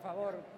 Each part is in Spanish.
por favor.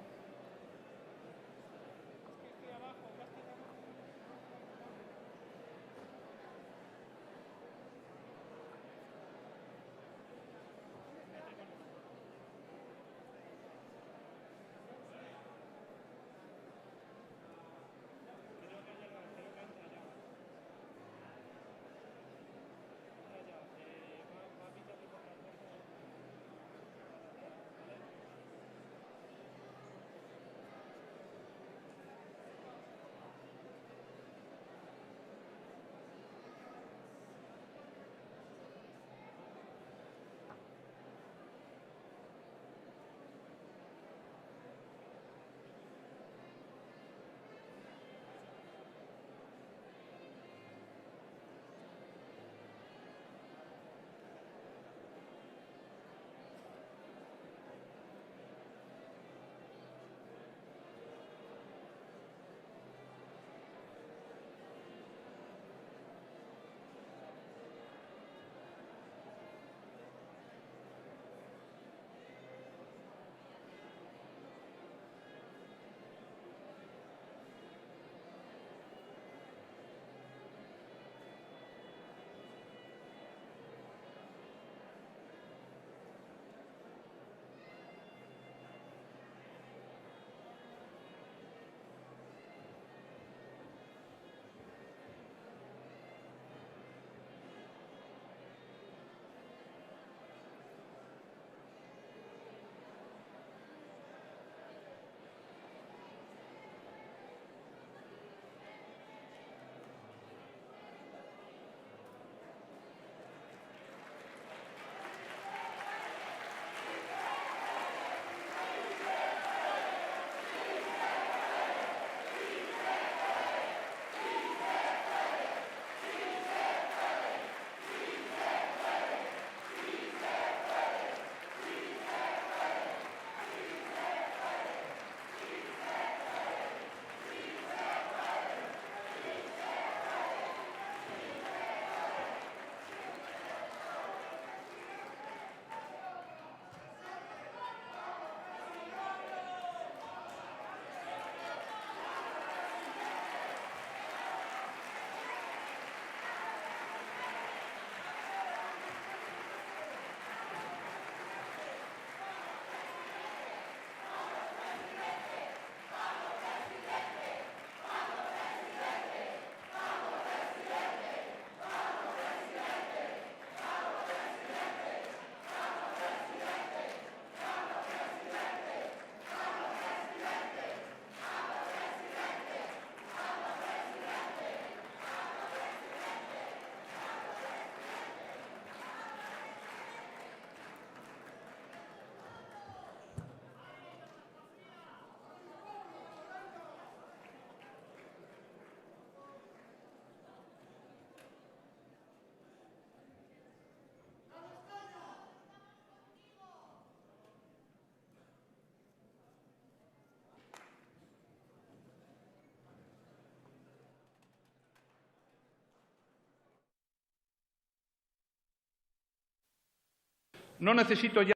No necesito ya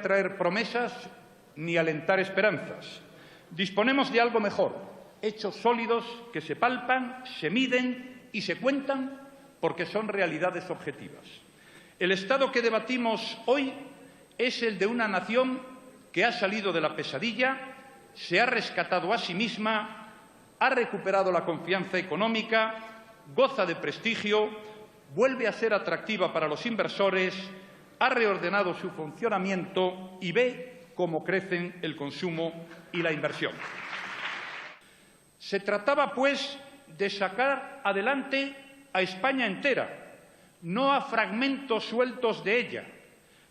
traer promesas ni alentar esperanzas. Disponemos de algo mejor, hechos sólidos que se palpan, se miden y se cuentan porque son realidades objetivas. El Estado que debatimos hoy es el de una nación que ha salido de la pesadilla, se ha rescatado a sí misma, ha recuperado la confianza económica, goza de prestigio, vuelve a ser atractiva para los inversores, ha reordenado su funcionamiento y ve cómo crecen el consumo y la inversión. Se trataba, pues, de sacar adelante a España entera, no a fragmentos sueltos de ella,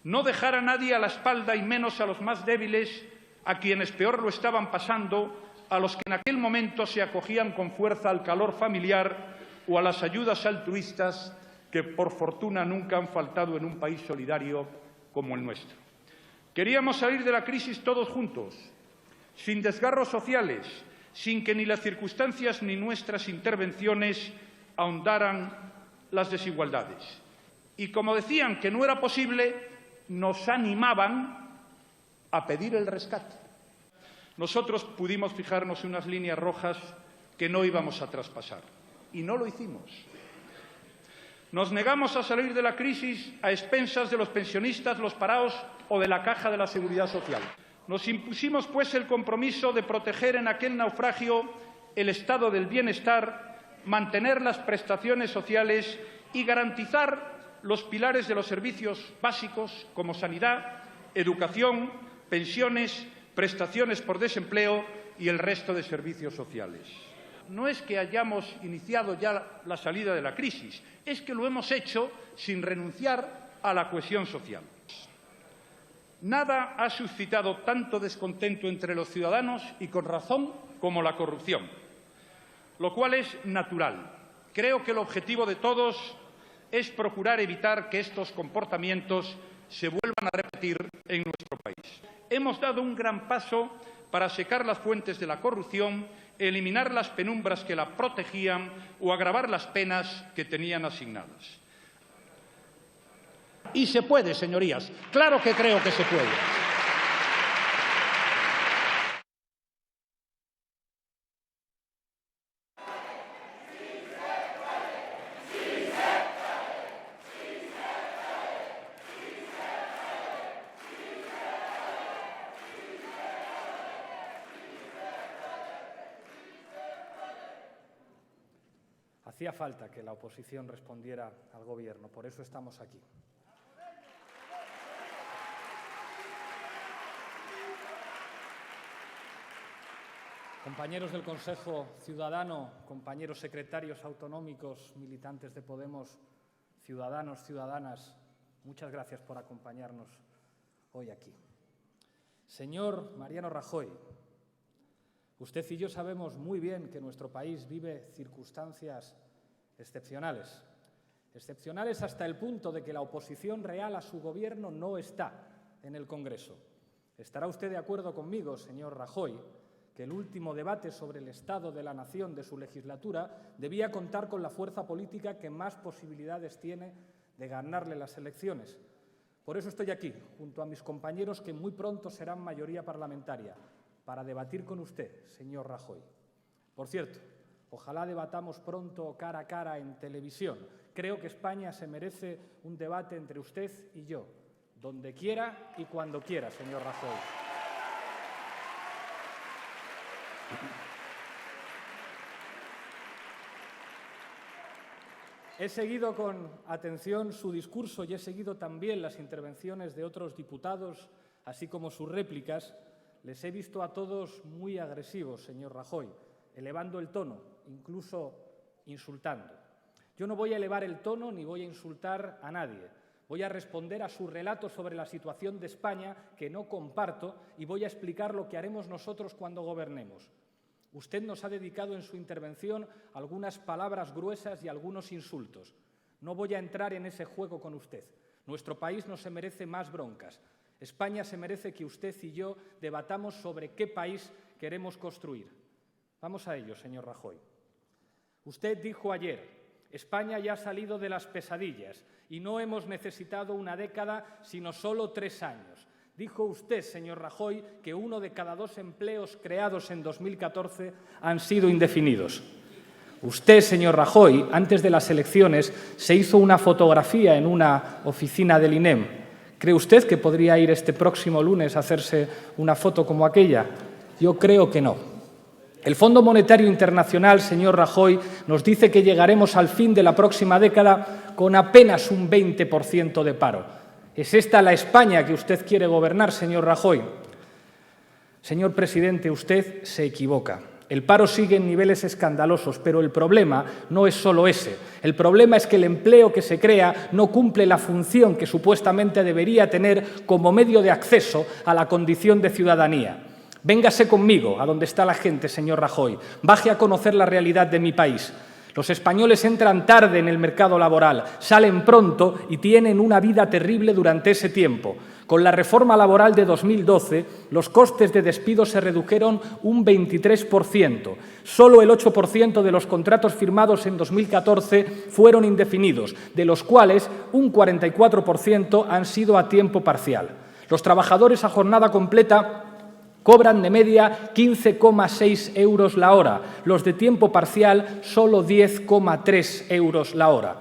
no dejar a nadie a la espalda y menos a los más débiles, a quienes peor lo estaban pasando, a los que en aquel momento se acogían con fuerza al calor familiar o a las ayudas altruistas que, por fortuna, nunca han faltado en un país solidario como el nuestro. Queríamos salir de la crisis todos juntos, sin desgarros sociales, sin que ni las circunstancias ni nuestras intervenciones ahondaran las desigualdades. Y como decían que no era posible, nos animaban a pedir el rescate. Nosotros pudimos fijarnos en unas líneas rojas que no íbamos a traspasar, y no lo hicimos. Nos negamos a salir de la crisis a expensas de los pensionistas, los parados o de la Caja de la Seguridad Social. Nos impusimos, pues, el compromiso de proteger en aquel naufragio el estado del bienestar, mantener las prestaciones sociales y garantizar los pilares de los servicios básicos como sanidad, educación, pensiones, prestaciones por desempleo y el resto de servicios sociales. No es que hayamos iniciado ya la salida de la crisis, es que lo hemos hecho sin renunciar a la cohesión social. Nada ha suscitado tanto descontento entre los ciudadanos, y con razón, como la corrupción, lo cual es natural. Creo que el objetivo de todos es procurar evitar que estos comportamientos se vuelvan a repetir en nuestro país. Hemos dado un gran paso para secar las fuentes de la corrupción, eliminar las penumbras que la protegían o agravar las penas que tenían asignadas. Y se puede, señorías. Claro que creo que se puede. Hacía falta que la oposición respondiera al Gobierno, por eso estamos aquí. Compañeros del Consejo Ciudadano, compañeros secretarios autonómicos, militantes de Podemos, ciudadanos, ciudadanas, muchas gracias por acompañarnos hoy aquí. Señor Mariano Rajoy, usted y yo sabemos muy bien que nuestro país vive circunstancias excepcionales. Excepcionales hasta el punto de que la oposición real a su Gobierno no está en el Congreso. ¿Estará usted de acuerdo conmigo, señor Rajoy, que el último debate sobre el estado de la nación de su legislatura debía contar con la fuerza política que más posibilidades tiene de ganarle las elecciones? Por eso estoy aquí, junto a mis compañeros que muy pronto serán mayoría parlamentaria, para debatir con usted, señor Rajoy. Por cierto, ojalá debatamos pronto cara a cara en televisión. Creo que España se merece un debate entre usted y yo, donde quiera y cuando quiera, señor Rajoy. He seguido con atención su discurso y he seguido también las intervenciones de otros diputados, así como sus réplicas. Les he visto a todos muy agresivos, señor Rajoy, elevando el tono, incluso insultando. Yo no voy a elevar el tono ni voy a insultar a nadie. Voy a responder a su relato sobre la situación de España, que no comparto, y voy a explicar lo que haremos nosotros cuando gobernemos. Usted nos ha dedicado en su intervención algunas palabras gruesas y algunos insultos. No voy a entrar en ese juego con usted. Nuestro país no se merece más broncas. España se merece que usted y yo debatamos sobre qué país queremos construir. Vamos a ello, señor Rajoy. Usted dijo ayer: España ya ha salido de las pesadillas y no hemos necesitado una década, sino solo 3 años. Dijo usted, señor Rajoy, que 1 de cada 2 empleos creados en 2014 han sido indefinidos. Usted, señor Rajoy, antes de las elecciones se hizo una fotografía en una oficina del INEM. ¿Cree usted que podría ir este próximo lunes a hacerse una foto como aquella? Yo creo que no. El Fondo Monetario Internacional, señor Rajoy, nos dice que llegaremos al fin de la próxima década con apenas un 20% de paro. ¿Es esta la España que usted quiere gobernar, señor Rajoy? Señor presidente, usted se equivoca. El paro sigue en niveles escandalosos, pero el problema no es solo ese. El problema es que el empleo que se crea no cumple la función que supuestamente debería tener como medio de acceso a la condición de ciudadanía. Véngase conmigo a donde está la gente, señor Rajoy. Baje a conocer la realidad de mi país. Los españoles entran tarde en el mercado laboral, salen pronto y tienen una vida terrible durante ese tiempo. Con la reforma laboral de 2012, los costes de despido se redujeron un 23%. Solo el 8% de los contratos firmados en 2014 fueron indefinidos, de los cuales un 44% han sido a tiempo parcial. Los trabajadores a jornada completa Cobran de media 15,6 euros la hora. Los de tiempo parcial, solo 10,3 euros la hora.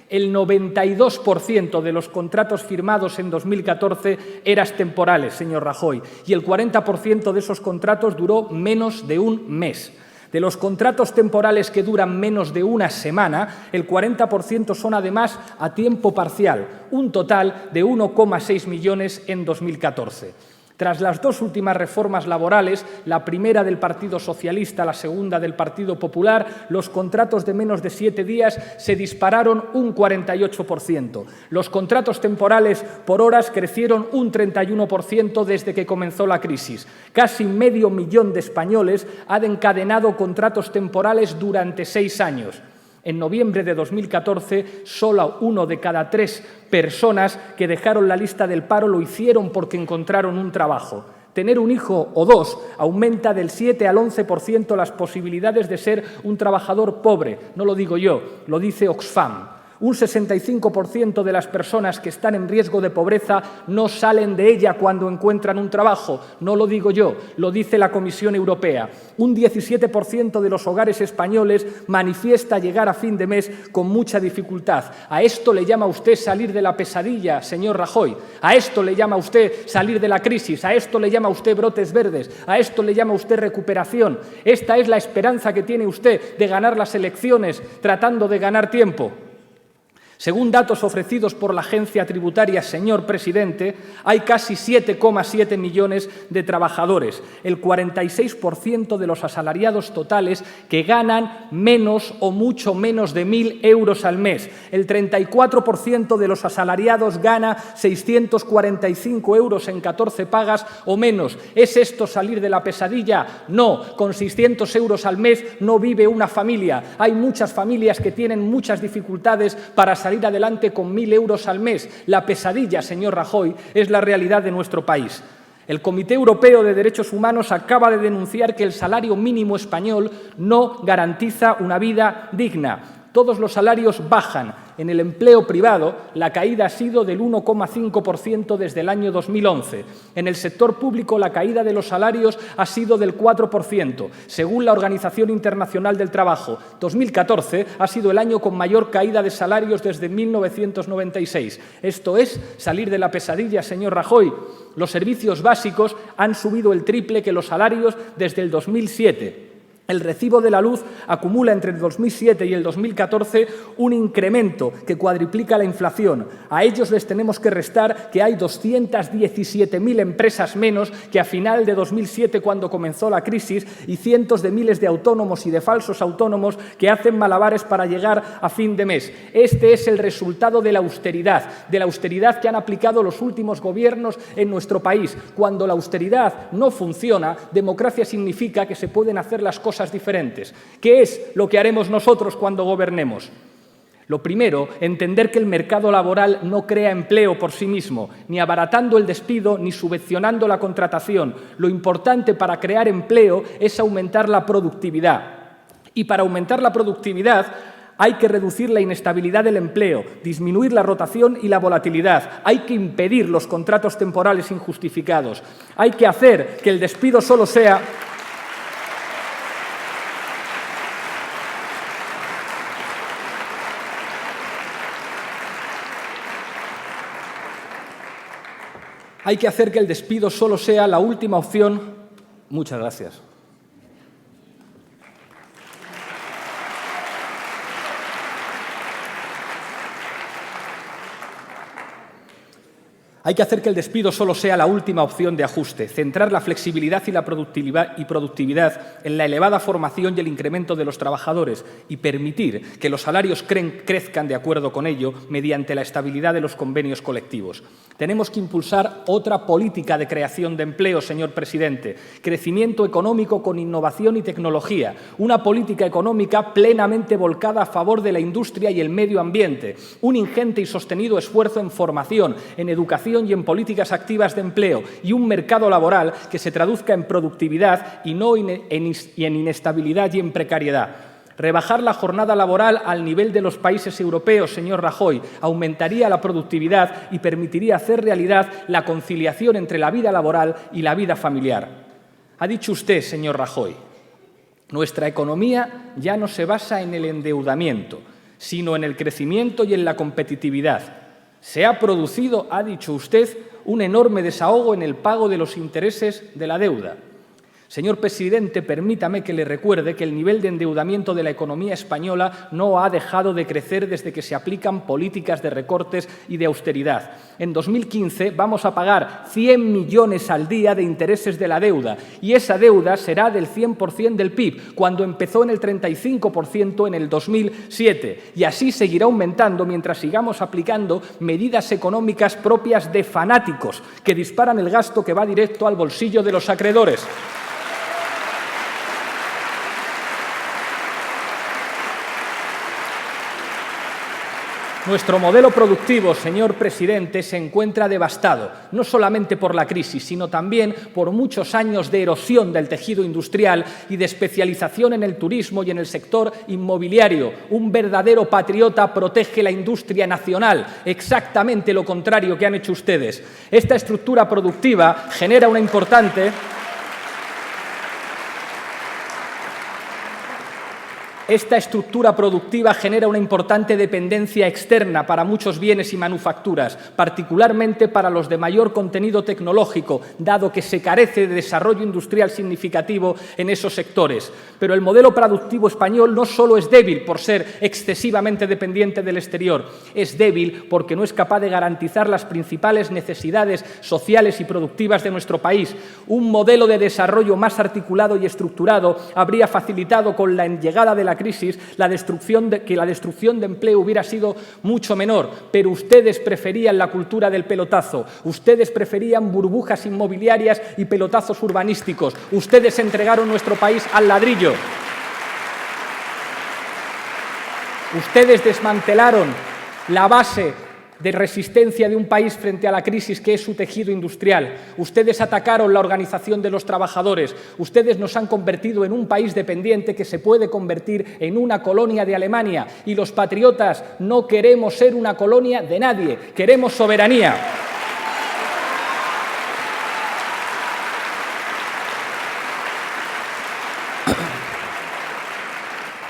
El 92% de los contratos firmados en 2014 eran temporales, señor Rajoy, y el 40% de esos contratos duró menos de un mes. De los contratos temporales que duran menos de una semana, el 40% son además a tiempo parcial, un total de 1,6 millones en 2014. Tras las dos últimas reformas laborales, la primera del Partido Socialista, la segunda del Partido Popular, los contratos de menos de 7 días se dispararon un 48%. Los contratos temporales por horas crecieron un 31% desde que comenzó la crisis. Casi medio millón de españoles han encadenado contratos temporales durante 6 años. En noviembre de 2014, solo 1 de cada 3 personas que dejaron la lista del paro lo hicieron porque encontraron un trabajo. Tener un hijo o 2 aumenta del 7 al 11% las posibilidades de ser un trabajador pobre. No lo digo yo, lo dice Oxfam. Un 65% de las personas que están en riesgo de pobreza no salen de ella cuando encuentran un trabajo. No lo digo yo, lo dice la Comisión Europea. Un 17% de los hogares españoles manifiesta llegar a fin de mes con mucha dificultad. ¿A esto le llama usted salir de la pesadilla, señor Rajoy? ¿A esto le llama usted salir de la crisis? ¿A esto le llama usted brotes verdes? ¿A esto le llama usted recuperación? ¿Esta es la esperanza que tiene usted de ganar las elecciones tratando de ganar tiempo? Según datos ofrecidos por la agencia tributaria, señor presidente, hay casi 7,7 millones de trabajadores, el 46% de los asalariados totales que ganan menos o mucho menos de 1.000 euros al mes. El 34% de los asalariados gana 645 euros en 14 pagas o menos. ¿Es esto salir de la pesadilla? No, con 600 euros al mes no vive una familia. Hay muchas familias que tienen muchas dificultades para salir adelante con 1.000 euros al mes. La pesadilla, señor Rajoy, es la realidad de nuestro país. El Comité Europeo de Derechos Humanos acaba de denunciar que el salario mínimo español no garantiza una vida digna. Todos los salarios bajan. En el empleo privado, la caída ha sido del 1,5% desde el año 2011. En el sector público, la caída de los salarios ha sido del 4%, según la Organización Internacional del Trabajo. 2014 ha sido el año con mayor caída de salarios desde 1996. Esto es salir de la pesadilla, señor Rajoy. Los servicios básicos han subido el triple que los salarios desde el 2007. El recibo de la luz acumula entre el 2007 y el 2014 un incremento que cuadriplica la inflación. A ellos les tenemos que restar que hay 217.000 empresas menos que a final de 2007 cuando comenzó la crisis y cientos de miles de autónomos y de falsos autónomos que hacen malabares para llegar a fin de mes. Este es el resultado de la austeridad que han aplicado los últimos gobiernos en nuestro país. Cuando la austeridad no funciona, democracia significa que se pueden hacer las cosas diferentes. ¿Qué es lo que haremos nosotros cuando gobernemos? Lo primero, entender que el mercado laboral no crea empleo por sí mismo, ni abaratando el despido ni subvencionando la contratación. Lo importante para crear empleo es aumentar la productividad. Y para aumentar la productividad hay que reducir la inestabilidad del empleo, disminuir la rotación y la volatilidad. Hay que impedir los contratos temporales injustificados. Hay que hacer que el despido solo sea la última opción. Muchas gracias. Hay que hacer que el despido solo sea la última opción de ajuste, centrar la flexibilidad y la productividad en la elevada formación y el incremento de los trabajadores y permitir que los salarios crezcan de acuerdo con ello mediante la estabilidad de los convenios colectivos. Tenemos que impulsar otra política de creación de empleo, señor presidente, crecimiento económico con innovación y tecnología, una política económica plenamente volcada a favor de la industria y el medio ambiente, un ingente y sostenido esfuerzo en formación, en educación y en políticas activas de empleo y un mercado laboral que se traduzca en productividad y no en inestabilidad y en precariedad. Rebajar la jornada laboral al nivel de los países europeos, señor Rajoy, aumentaría la productividad y permitiría hacer realidad la conciliación entre la vida laboral y la vida familiar. Ha dicho usted, señor Rajoy, nuestra economía ya no se basa en el endeudamiento, sino en el crecimiento y en la competitividad. Se ha producido, ha dicho usted, un enorme desahogo en el pago de los intereses de la deuda. Señor presidente, permítame que le recuerde que el nivel de endeudamiento de la economía española no ha dejado de crecer desde que se aplican políticas de recortes y de austeridad. En 2015 vamos a pagar 100 millones al día de intereses de la deuda y esa deuda será del 100% del PIB, cuando empezó en el 35% en el 2007. Y así seguirá aumentando mientras sigamos aplicando medidas económicas propias de fanáticos que disparan el gasto que va directo al bolsillo de los acreedores. Nuestro modelo productivo, señor presidente, se encuentra devastado, no solamente por la crisis, sino también por muchos años de erosión del tejido industrial y de especialización en el turismo y en el sector inmobiliario. Un verdadero patriota protege la industria nacional, exactamente lo contrario que han hecho ustedes. Esta estructura productiva genera una importante... Esta estructura productiva genera una importante dependencia externa para muchos bienes y manufacturas, particularmente para los de mayor contenido tecnológico, dado que se carece de desarrollo industrial significativo en esos sectores. Pero el modelo productivo español no solo es débil por ser excesivamente dependiente del exterior, es débil porque no es capaz de garantizar las principales necesidades sociales y productivas de nuestro país. Un modelo de desarrollo más articulado y estructurado habría facilitado con la llegada de la crisis la destrucción de empleo hubiera sido mucho menor, pero ustedes preferían la cultura del pelotazo, ustedes preferían burbujas inmobiliarias y pelotazos urbanísticos, ustedes entregaron nuestro país al ladrillo, ustedes desmantelaron la base de resistencia de un país frente a la crisis que es su tejido industrial. Ustedes atacaron la organización de los trabajadores. Ustedes nos han convertido en un país dependiente que se puede convertir en una colonia de Alemania. Y los patriotas no queremos ser una colonia de nadie. Queremos soberanía.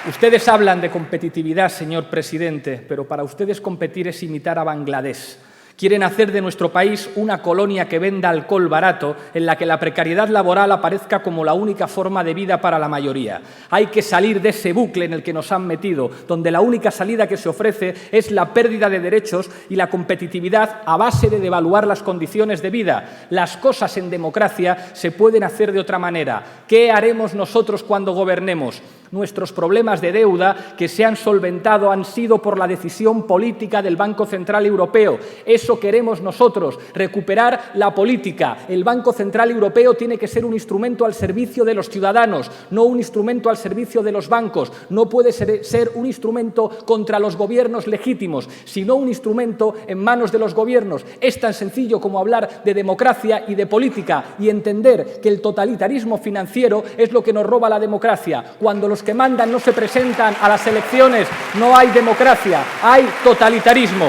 Ustedes hablan de competitividad, señor presidente, pero para ustedes competir es imitar a Bangladesh. Quieren hacer de nuestro país una colonia que venda alcohol barato, en la que la precariedad laboral aparezca como la única forma de vida para la mayoría. Hay que salir de ese bucle en el que nos han metido, donde la única salida que se ofrece es la pérdida de derechos y la competitividad a base de devaluar las condiciones de vida. Las cosas en democracia se pueden hacer de otra manera. ¿Qué haremos nosotros cuando gobernemos? Nuestros problemas de deuda que se han solventado han sido por la decisión política del Banco Central Europeo. Eso queremos nosotros, recuperar la política. El Banco Central Europeo tiene que ser un instrumento al servicio de los ciudadanos, no un instrumento al servicio de los bancos. No puede ser un instrumento contra los gobiernos legítimos, sino un instrumento en manos de los gobiernos. Es tan sencillo como hablar de democracia y de política y entender que el totalitarismo financiero es lo que nos roba la democracia. Cuando los que mandan no se presentan a las elecciones, no hay democracia, hay totalitarismo.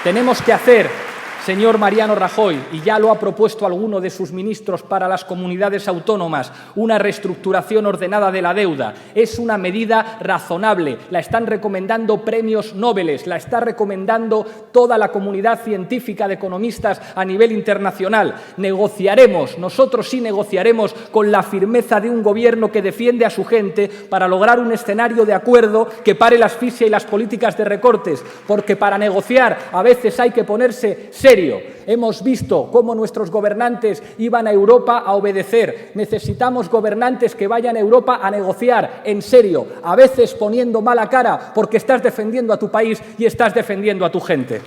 Tenemos que hacer, señor Mariano Rajoy, y ya lo ha propuesto alguno de sus ministros para las comunidades autónomas, una reestructuración ordenada de la deuda. Es una medida razonable, la están recomendando premios Nobel, la está recomendando toda la comunidad científica de economistas a nivel internacional. Negociaremos, nosotros sí negociaremos con la firmeza de un gobierno que defiende a su gente para lograr un escenario de acuerdo que pare la asfixia y las políticas de recortes, porque para negociar a veces hay que ponerse serio. Hemos visto cómo nuestros gobernantes iban a Europa a obedecer. Necesitamos gobernantes que vayan a Europa a negociar en serio, a veces poniendo mala cara porque estás defendiendo a tu país y estás defendiendo a tu gente.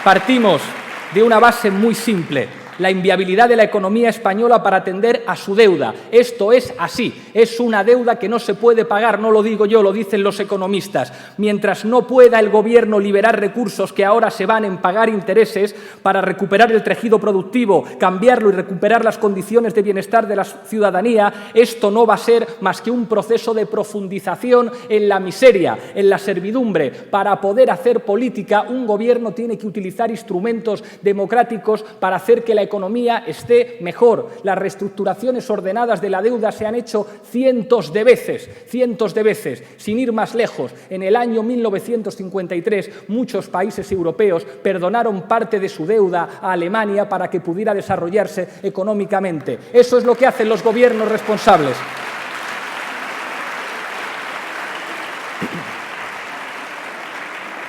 Partimos de una base muy simple. la inviabilidad de la economía española para atender a su deuda. Esto es así, es una deuda que no se puede pagar, no lo digo yo, lo dicen los economistas. Mientras no pueda el Gobierno liberar recursos que ahora se van en pagar intereses para recuperar el tejido productivo, cambiarlo y recuperar las condiciones de bienestar de la ciudadanía, esto no va a ser más que un proceso de profundización en la miseria, en la servidumbre. Para poder hacer política, un Gobierno tiene que utilizar instrumentos democráticos para hacer que la economía esté mejor. Las reestructuraciones ordenadas de la deuda se han hecho cientos de veces. Sin ir más lejos, en el año 1953 muchos países europeos perdonaron parte de su deuda a Alemania para que pudiera desarrollarse económicamente. Eso es lo que hacen los gobiernos responsables.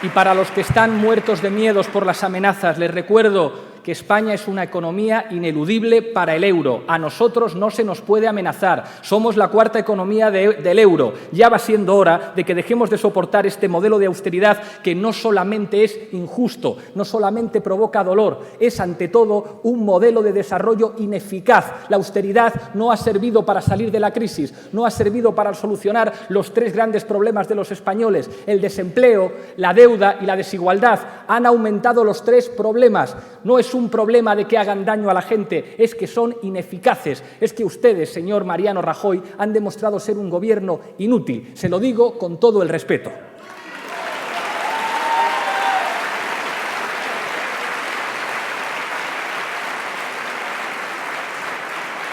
Y para los que están muertos de miedos por las amenazas, les recuerdo que España es una economía ineludible para el euro. A nosotros no se nos puede amenazar. Somos la cuarta economía del euro. Ya va siendo hora de que dejemos de soportar este modelo de austeridad que no solamente es injusto, no solamente provoca dolor, es ante todo un modelo de desarrollo ineficaz. La austeridad no ha servido para salir de la crisis, no ha servido para solucionar los tres grandes problemas de los españoles: el desempleo, la deuda y la desigualdad. Han aumentado los tres problemas. No es un problema de que hagan daño a la gente, es que son ineficaces. Es que ustedes, señor Mariano Rajoy, han demostrado ser un gobierno inútil. Se lo digo con todo el respeto.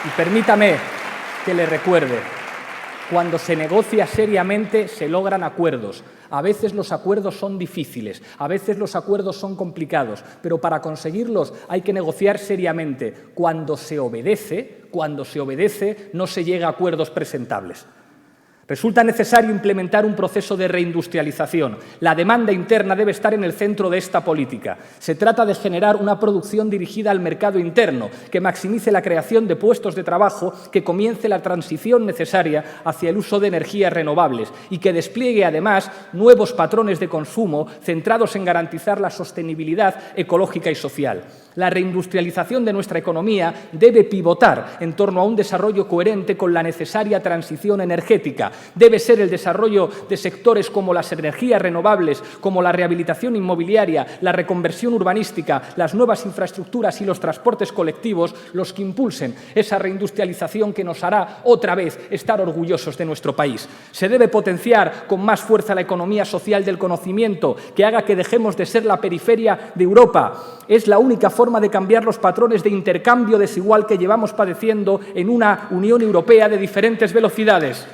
Y permítame que le recuerde, cuando se negocia seriamente se logran acuerdos. A veces los acuerdos son difíciles, a veces los acuerdos son complicados, pero para conseguirlos hay que negociar seriamente. Cuando se obedece, no se llega a acuerdos presentables. Resulta necesario implementar un proceso de reindustrialización. La demanda interna debe estar en el centro de esta política. Se trata de generar una producción dirigida al mercado interno, que maximice la creación de puestos de trabajo, que comience la transición necesaria hacia el uso de energías renovables y que despliegue, además, nuevos patrones de consumo centrados en garantizar la sostenibilidad ecológica y social. La reindustrialización de nuestra economía debe pivotar en torno a un desarrollo coherente con la necesaria transición energética. Debe ser el desarrollo de sectores como las energías renovables, como la rehabilitación inmobiliaria, la reconversión urbanística, las nuevas infraestructuras y los transportes colectivos los que impulsen esa reindustrialización que nos hará otra vez estar orgullosos de nuestro país. Se debe potenciar con más fuerza la economía social del conocimiento, que haga que dejemos de ser la periferia de Europa. Es la única forma de cambiar los patrones de intercambio desigual que llevamos padeciendo en una Unión Europea de diferentes velocidades.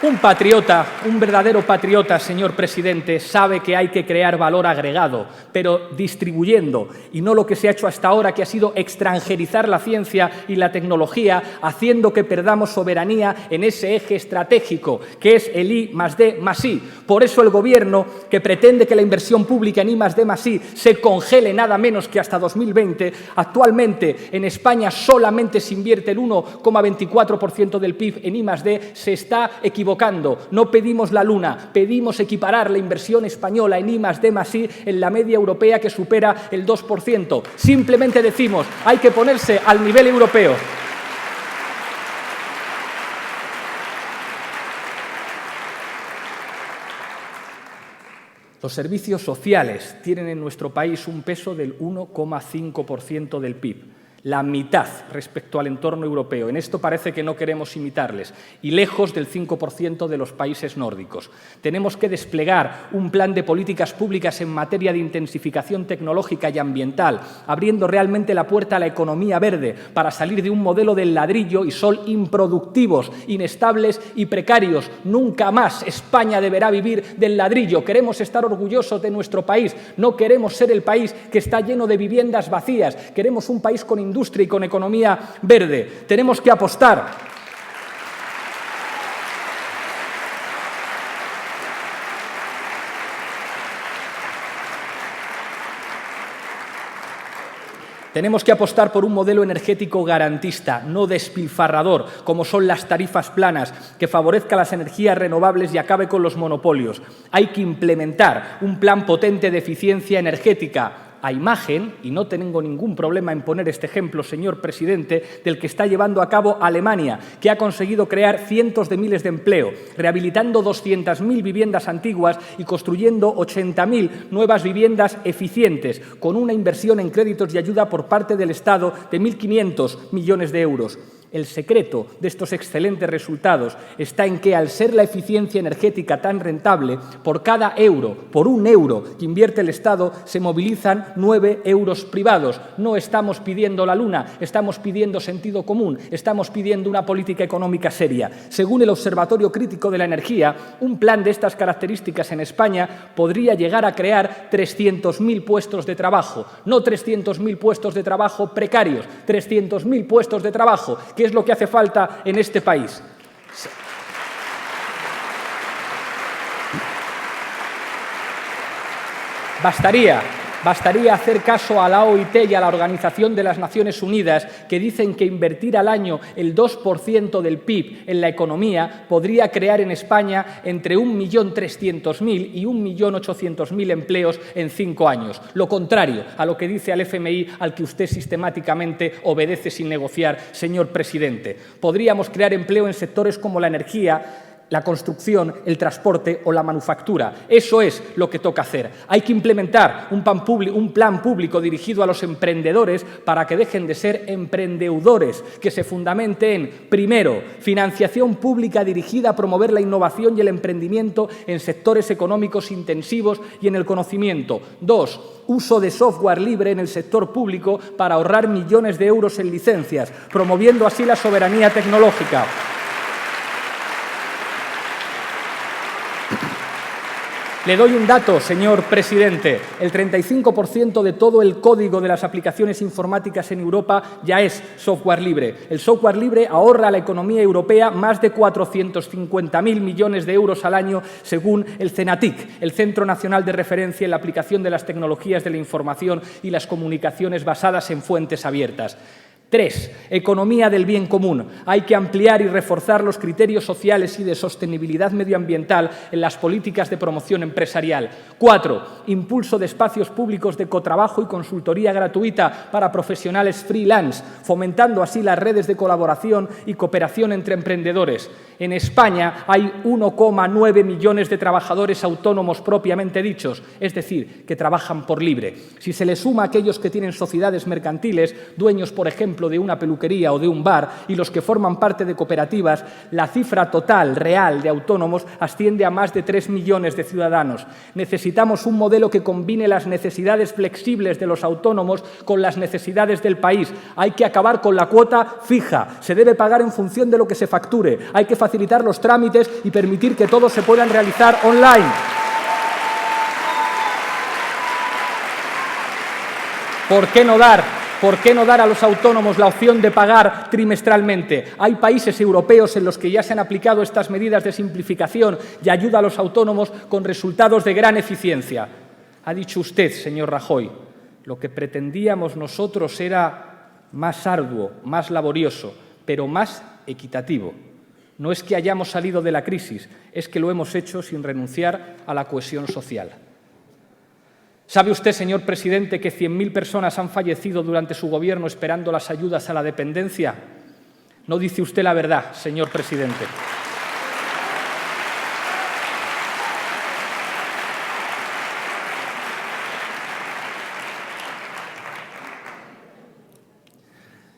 Un patriota, un verdadero patriota, señor presidente, sabe que hay que crear valor agregado, pero distribuyendo, y no lo que se ha hecho hasta ahora, que ha sido extranjerizar la ciencia y la tecnología, haciendo que perdamos soberanía en ese eje estratégico, que es el I+D+I. Por eso el Gobierno, que pretende que la inversión pública en I+D+I se congele nada menos que hasta 2020, actualmente en España solamente se invierte el 1,24% del PIB en I+D, se está equivocando. No pedimos la luna, pedimos equiparar la inversión española en I+D+I en la media europea, que supera el 2%. Simplemente decimos, hay que ponerse al nivel europeo. Los servicios sociales tienen en nuestro país un peso del 1,5% del PIB. La mitad respecto al entorno europeo. En esto parece que no queremos imitarles, y lejos del 5% de los países nórdicos. Tenemos que desplegar un plan de políticas públicas en materia de intensificación tecnológica y ambiental, abriendo realmente la puerta a la economía verde para salir de un modelo del ladrillo y sol improductivos, inestables y precarios. Nunca más España deberá vivir del ladrillo. Queremos estar orgullosos de nuestro país. No queremos ser el país que está lleno de viviendas vacías. Queremos un país con industria y con economía verde. Tenemos que apostar Tenemos que apostar por un modelo energético garantista, no despilfarrador, como son las tarifas planas, que favorezca las energías renovables y acabe con los monopolios. Hay que implementar un plan potente de eficiencia energética, a imagen, y no tengo ningún problema en poner este ejemplo, señor presidente, del que está llevando a cabo Alemania, que ha conseguido crear cientos de miles de empleo, rehabilitando 200.000 viviendas antiguas y construyendo 80.000 nuevas viviendas eficientes, con una inversión en créditos y ayuda por parte del Estado de 1.500 millones de euros. El secreto de estos excelentes resultados está en que, al ser la eficiencia energética tan rentable, por cada euro, por un euro que invierte el Estado, se movilizan 9 euros privados. No estamos pidiendo la luna, estamos pidiendo sentido común, estamos pidiendo una política económica seria. Según el Observatorio Crítico de la Energía, un plan de estas características en España podría llegar a crear 300.000 puestos de trabajo, no 300.000 puestos de trabajo precarios, 300.000 puestos de trabajo, que es lo que hace falta en este país. Bastaría hacer caso a la OIT y a la Organización de las Naciones Unidas, que dicen que invertir al año el 2% del PIB en la economía podría crear en España entre 1.300.000 y 1.800.000 empleos en 5 años. Lo contrario a lo que dice el FMI, al que usted sistemáticamente obedece sin negociar, señor presidente. Podríamos crear empleo en sectores como la energía, la construcción, el transporte o la manufactura. Eso es lo que toca hacer. Hay que implementar un plan público dirigido a los emprendedores para que dejen de ser emprendeudores, que se fundamente en, primero, financiación pública dirigida a promover la innovación y el emprendimiento en sectores económicos intensivos y en el conocimiento. 2, uso de software libre en el sector público para ahorrar millones de euros en licencias, promoviendo así la soberanía tecnológica. Le doy un dato, señor presidente. El 35% de todo el código de las aplicaciones informáticas en Europa ya es software libre. El software libre ahorra a la economía europea más de 450.000 millones de euros al año, según el CENATIC, el Centro Nacional de Referencia en la Aplicación de las Tecnologías de la Información y las Comunicaciones basadas en fuentes abiertas. 3. Economía del bien común. Hay que ampliar y reforzar los criterios sociales y de sostenibilidad medioambiental en las políticas de promoción empresarial. 4. Impulso de espacios públicos de cotrabajo y consultoría gratuita para profesionales freelance, fomentando así las redes de colaboración y cooperación entre emprendedores. En España hay 1,9 millones de trabajadores autónomos propiamente dichos, es decir, que trabajan por libre. Si se le suma a aquellos que tienen sociedades mercantiles, dueños, por ejemplo, de una peluquería o de un bar, y los que forman parte de cooperativas, la cifra total real de autónomos asciende a más de 3 millones de ciudadanos. Necesitamos un modelo que combine las necesidades flexibles de los autónomos con las necesidades del país. Hay que acabar con la cuota fija. Se debe pagar en función de lo que se facture. Hay que facilitar los trámites y permitir que todos se puedan realizar online. ¿Por qué no dar a los autónomos la opción de pagar trimestralmente? Hay países europeos en los que ya se han aplicado estas medidas de simplificación y ayuda a los autónomos con resultados de gran eficiencia. Ha dicho usted, señor Rajoy, lo que pretendíamos nosotros era más arduo, más laborioso, pero más equitativo. No es que hayamos salido de la crisis, es que lo hemos hecho sin renunciar a la cohesión social. ¿Sabe usted, señor presidente, que 100.000 personas han fallecido durante su gobierno esperando las ayudas a la dependencia? No dice usted la verdad, señor presidente.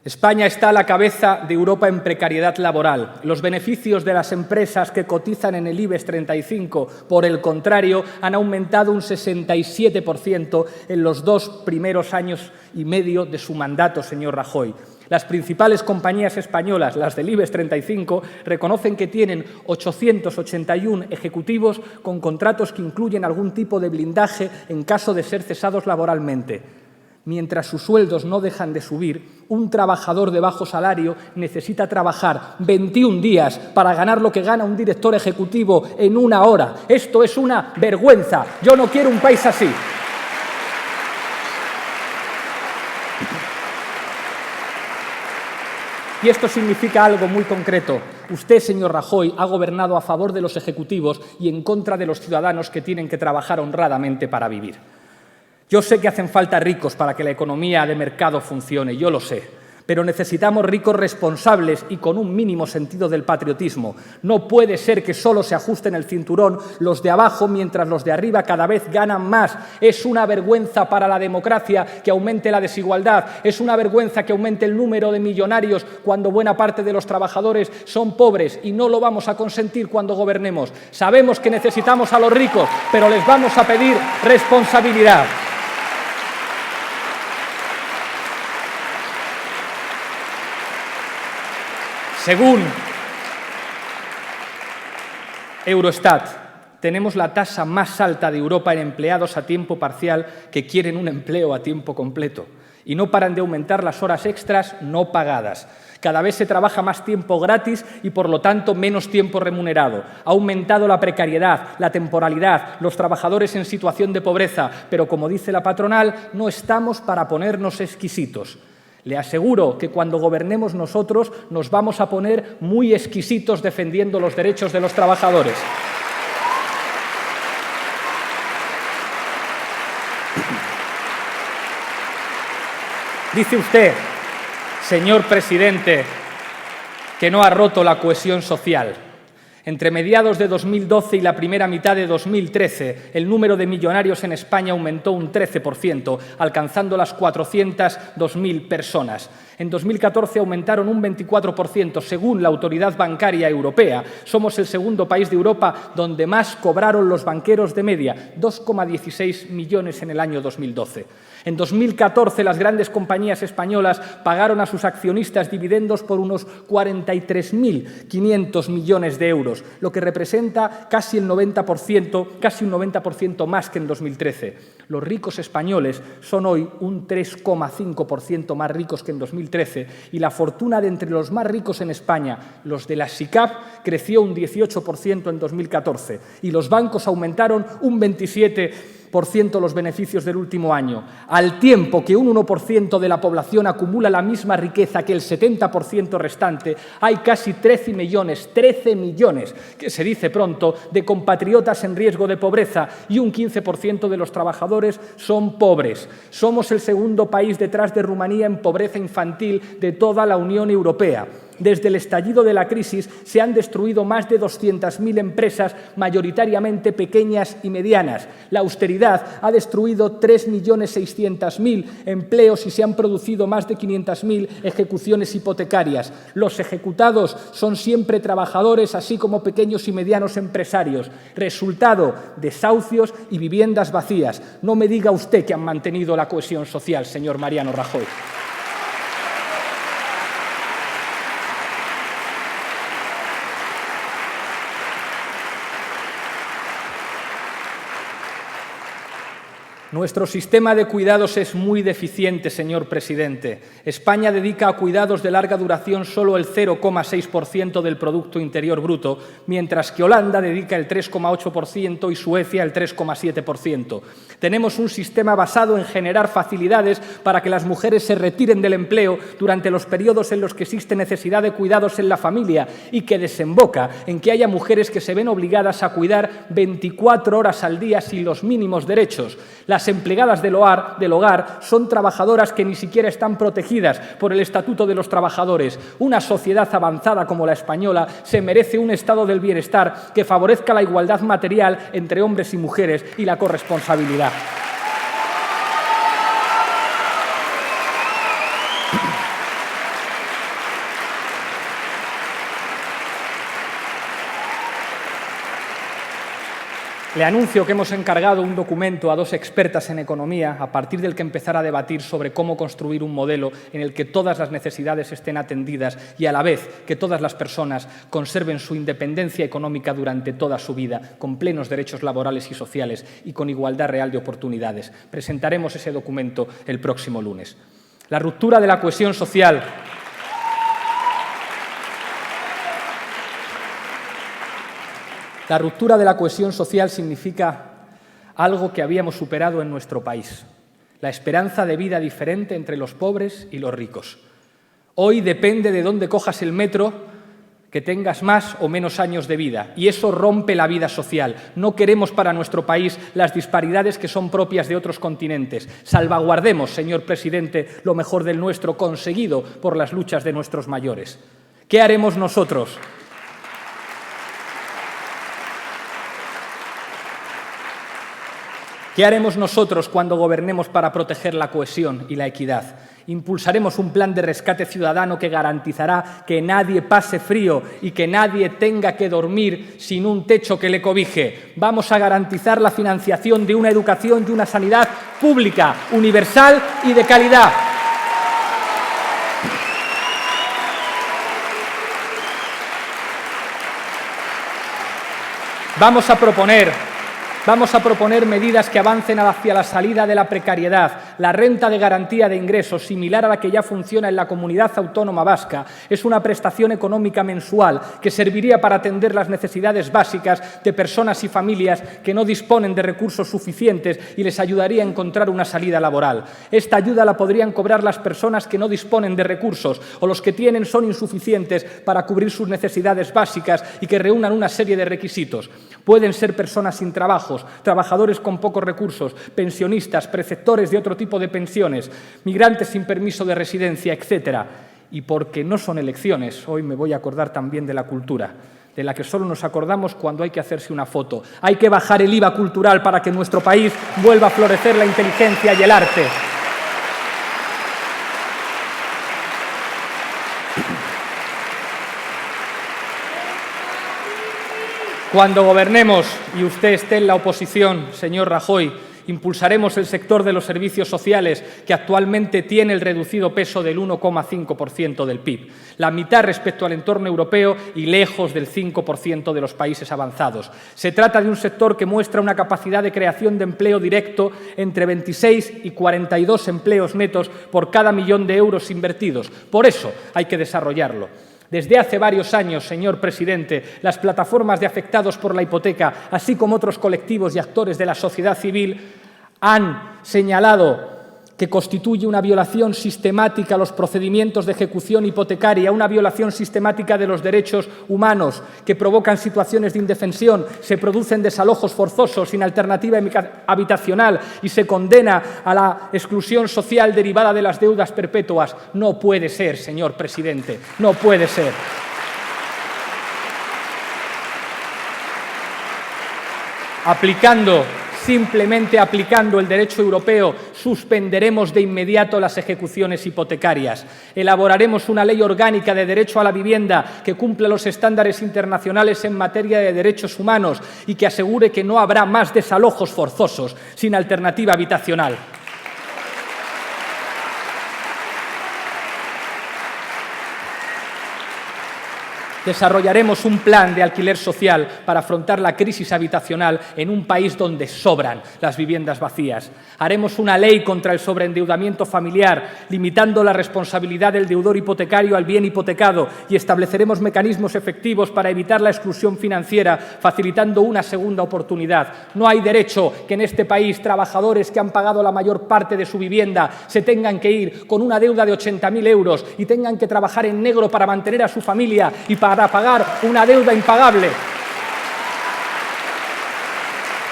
España está a la cabeza de Europa en precariedad laboral. Los beneficios de las empresas que cotizan en el IBEX 35, por el contrario, han aumentado un 67% en los 2 primeros años y medio de su mandato, señor Rajoy. Las principales compañías españolas, las del IBEX 35, reconocen que tienen 881 ejecutivos con contratos que incluyen algún tipo de blindaje en caso de ser cesados laboralmente. Mientras sus sueldos no dejan de subir, un trabajador de bajo salario necesita trabajar 21 días para ganar lo que gana un director ejecutivo en 1 hora. Esto es una vergüenza. Yo no quiero un país así. Y esto significa algo muy concreto. Usted, señor Rajoy, ha gobernado a favor de los ejecutivos y en contra de los ciudadanos que tienen que trabajar honradamente para vivir. Yo sé que hacen falta ricos para que la economía de mercado funcione, yo lo sé. Pero necesitamos ricos responsables y con un mínimo sentido del patriotismo. No puede ser que solo se ajusten el cinturón los de abajo mientras los de arriba cada vez ganan más. Es una vergüenza para la democracia que aumente la desigualdad. Es una vergüenza que aumente el número de millonarios cuando buena parte de los trabajadores son pobres y no lo vamos a consentir cuando gobernemos. Sabemos que necesitamos a los ricos, pero les vamos a pedir responsabilidad. Según Eurostat, tenemos la tasa más alta de Europa en empleados a tiempo parcial que quieren un empleo a tiempo completo. Y no paran de aumentar las horas extras no pagadas. Cada vez se trabaja más tiempo gratis y, por lo tanto, menos tiempo remunerado. Ha aumentado la precariedad, la temporalidad, los trabajadores en situación de pobreza. Pero, como dice la patronal, no estamos para ponernos exquisitos. Le aseguro que cuando gobernemos nosotros nos vamos a poner muy exquisitos defendiendo los derechos de los trabajadores. Dice usted, señor presidente, que no ha roto la cohesión social. Entre mediados de 2012 y la primera mitad de 2013, el número de millonarios en España aumentó un 13%, alcanzando las 402.000 personas. En 2014 aumentaron un 24%, según la Autoridad Bancaria Europea. Somos el segundo país de Europa donde más cobraron los banqueros de media, 2,16 millones en el año 2012. En 2014, las grandes compañías españolas pagaron a sus accionistas dividendos por unos 43.500 millones de euros, lo que representa casi un 90% más que en 2013. Los ricos españoles son hoy un 3,5% más ricos que en 2013 y la fortuna de entre los más ricos en España, los de la SICAV, creció un 18% en 2014 y los bancos aumentaron un 27% los beneficios del último año, al tiempo que un 1% de la población acumula la misma riqueza que el 70% restante. Hay casi 13 millones, que se dice pronto, de compatriotas en riesgo de pobreza y un 15% de los trabajadores son pobres. Somos el segundo país detrás de Rumanía en pobreza infantil de toda la Unión Europea. Desde el estallido de la crisis se han destruido más de 200.000 empresas, mayoritariamente pequeñas y medianas. La austeridad ha destruido 3.600.000 empleos y se han producido más de 500.000 ejecuciones hipotecarias. Los ejecutados son siempre trabajadores, así como pequeños y medianos empresarios. Resultado, desahucios y viviendas vacías. No me diga usted que han mantenido la cohesión social, señor Mariano Rajoy. Nuestro sistema de cuidados es muy deficiente, señor presidente. España dedica a cuidados de larga duración solo el 0,6% del Producto Interior Bruto, mientras que Holanda dedica el 3,8% y Suecia el 3,7%. Tenemos un sistema basado en generar facilidades para que las mujeres se retiren del empleo durante los periodos en los que existe necesidad de cuidados en la familia y que desemboca en que haya mujeres que se ven obligadas a cuidar 24 horas al día sin los mínimos derechos. Las empleadas del hogar son trabajadoras que ni siquiera están protegidas por el Estatuto de los Trabajadores. Una sociedad avanzada como la española se merece un estado del bienestar que favorezca la igualdad material entre hombres y mujeres y la corresponsabilidad. Le anuncio que hemos encargado un documento a 2 expertas en economía a partir del que empezar a debatir sobre cómo construir un modelo en el que todas las necesidades estén atendidas y a la vez que todas las personas conserven su independencia económica durante toda su vida, con plenos derechos laborales y sociales y con igualdad real de oportunidades. Presentaremos ese documento el próximo lunes. La ruptura de la cohesión social. La ruptura de la cohesión social significa algo que habíamos superado en nuestro país, la esperanza de vida diferente entre los pobres y los ricos. Hoy depende de dónde cojas el metro que tengas más o menos años de vida, y eso rompe la vida social. No queremos para nuestro país las disparidades que son propias de otros continentes. Salvaguardemos, señor presidente, lo mejor del nuestro, conseguido por las luchas de nuestros mayores. ¿Qué haremos nosotros? ¿Qué haremos nosotros cuando gobernemos para proteger la cohesión y la equidad? Impulsaremos un plan de rescate ciudadano que garantizará que nadie pase frío y que nadie tenga que dormir sin un techo que le cobije. Vamos a garantizar la financiación de una educación y una sanidad pública, universal y de calidad. Vamos a proponer medidas que avancen hacia la salida de la precariedad. La renta de garantía de ingresos, similar a la que ya funciona en la Comunidad Autónoma Vasca, es una prestación económica mensual que serviría para atender las necesidades básicas de personas y familias que no disponen de recursos suficientes y les ayudaría a encontrar una salida laboral. Esta ayuda la podrían cobrar las personas que no disponen de recursos o los que tienen son insuficientes para cubrir sus necesidades básicas y que reúnan una serie de requisitos. Pueden ser personas sin trabajo, trabajadores con pocos recursos, pensionistas, preceptores de otro tipo de pensiones, migrantes sin permiso de residencia, etc. Y porque no son elecciones, hoy me voy a acordar también de la cultura, de la que solo nos acordamos cuando hay que hacerse una foto. Hay que bajar el IVA cultural para que en nuestro país vuelva a florecer la inteligencia y el arte. Cuando gobernemos y usted esté en la oposición, señor Rajoy, impulsaremos el sector de los servicios sociales, que actualmente tiene el reducido peso del 1,5% del PIB, la mitad respecto al entorno europeo y lejos del 5% de los países avanzados. Se trata de un sector que muestra una capacidad de creación de empleo directo entre 26 y 42 empleos netos por cada millón de euros invertidos. Por eso hay que desarrollarlo. Desde hace varios años, señor presidente, las plataformas de afectados por la hipoteca, así como otros colectivos y actores de la sociedad civil, han señalado que constituye una violación sistemática a los procedimientos de ejecución hipotecaria, una violación sistemática de los derechos humanos, que provocan situaciones de indefensión, se producen desalojos forzosos sin alternativa habitacional y se condena a la exclusión social derivada de las deudas perpetuas. No puede ser, señor presidente, no puede ser. Simplemente aplicando el derecho europeo, suspenderemos de inmediato las ejecuciones hipotecarias. Elaboraremos una ley orgánica de derecho a la vivienda que cumpla los estándares internacionales en materia de derechos humanos y que asegure que no habrá más desalojos forzosos sin alternativa habitacional. Desarrollaremos un plan de alquiler social para afrontar la crisis habitacional en un país donde sobran las viviendas vacías. Haremos una ley contra el sobreendeudamiento familiar, limitando la responsabilidad del deudor hipotecario al bien hipotecado, y estableceremos mecanismos efectivos para evitar la exclusión financiera, facilitando una segunda oportunidad. No hay derecho que en este país trabajadores que han pagado la mayor parte de su vivienda se tengan que ir con una deuda de 80.000 euros y tengan que trabajar en negro para mantener a su familia y para pagar una deuda impagable.